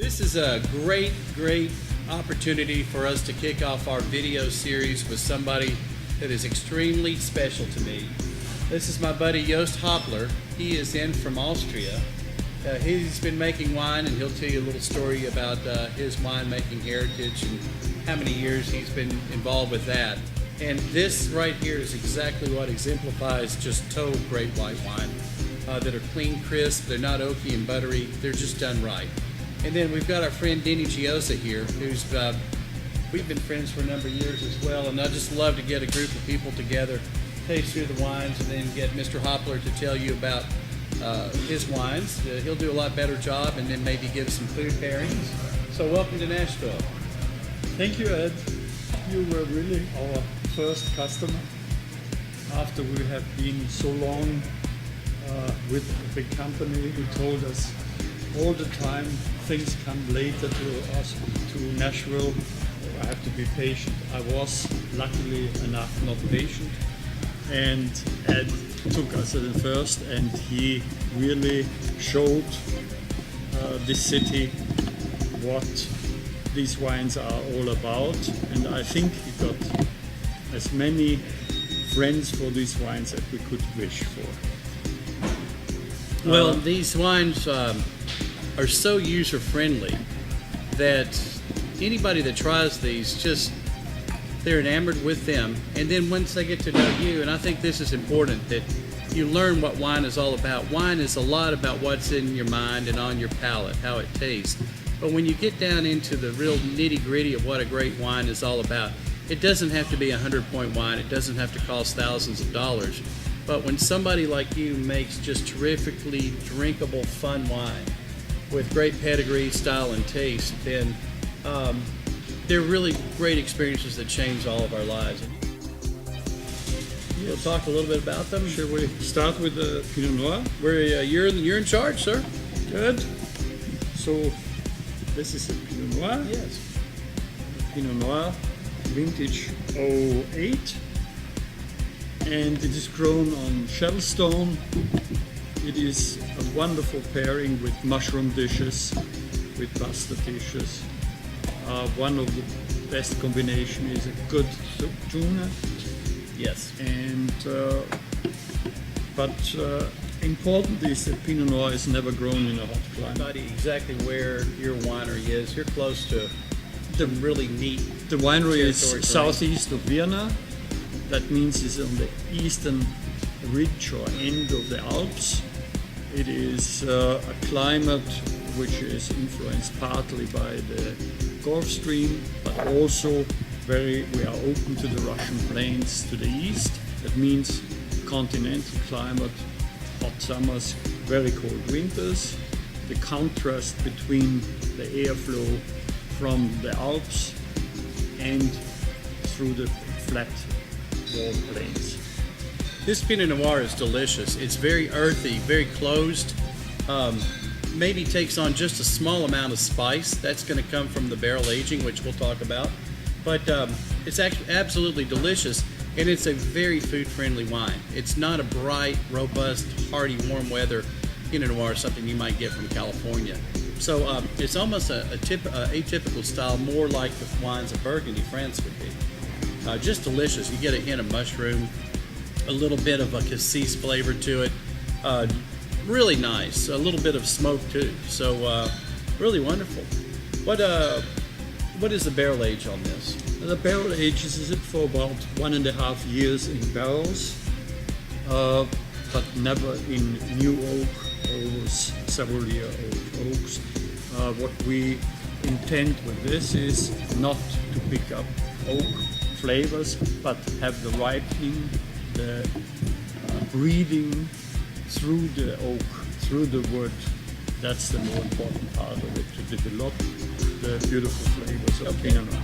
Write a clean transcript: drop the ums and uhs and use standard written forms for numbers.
This is a great opportunity for us to kick off our video series with somebody that is extremely special to me. This is my buddy Jost Hopler. He is in from Austria. He's been making wine, and he'll tell you a little story about his winemaking heritage and how many years he's been involved with that. And this right here is exactly what exemplifies just total great white wine that are clean, crisp, they're not oaky and buttery, they're just done right. And then we've got our friend Denny Giosa here, who's we've been friends for a number of years as well, and I just love to get a group of people together, taste through the wines, and then get Mr. Hopler to tell you about his wines. He'll do a lot better job, and then maybe give some food pairings. So welcome to Nashville. Thank you, Ed. You were really our first customer after we have been so long with a big company. You told us all the time things come later to us, to Nashville. I have to be patient. I was luckily enough not patient, and Ed took us at the first, and he really showed this city what these wines are all about, and I think he got as many friends for these wines as we could wish for. Well, these wines are so user-friendly that anybody that tries these, they're enamored with them. And then once they get to know you, and I think this is important, that you learn what wine is all about. Wine is a lot about what's in your mind and on your palate, how it tastes. But when you get down into the real nitty-gritty of what a great wine is all about, it doesn't have to be a 100-point wine. It doesn't have to cost thousands of dollars. But when somebody like you makes just terrifically drinkable, fun wine with great pedigree, style, and taste, then they're really great experiences that change all of our lives. We'll talk a little bit about them. Shall we start with the Pinot Noir? You're in charge, sir. Good. So this is a Pinot Noir. Yes. Pinot Noir, vintage 08. And it is grown on shellstone. It is a wonderful pairing with mushroom dishes, with pasta dishes. One of the best combination is a good tuna. Yes. And important is that Pinot Noir is never grown in a hot climate. Not exactly where your winery is. You're close to the really neat. The winery is southeast right? of Vienna. That means it's on the eastern ridge or end of the Alps. It is a climate which is influenced partly by the Gulf Stream, but also we are open to the Russian plains to the east. That means continental climate, hot summers, very cold winters. The contrast between the airflow from the Alps and through the flat warm plains. This Pinot Noir is delicious. It's very earthy, very closed. Maybe takes on just a small amount of spice. That's going to come from the barrel aging, which we'll talk about. But it's actually absolutely delicious, and it's a very food-friendly wine. It's not a bright, robust, hearty, warm weather Pinot Noir, something you might get from California. So it's almost a atypical style, more like the wines of Burgundy, France would be. Just delicious. You get a hint of mushroom, a little bit of a cassis flavor to it. Really nice. A little bit of smoke too. So really wonderful. What is the barrel age on this? The barrel age is for about 1.5 years in barrels, but never in new oak, always several year old oaks. What we intend with this is not to pick up oak flavors, but have the ripening, the breathing through the oak, through the wood. That's the more important part of it, to develop the beautiful flavors of Pinot Noir.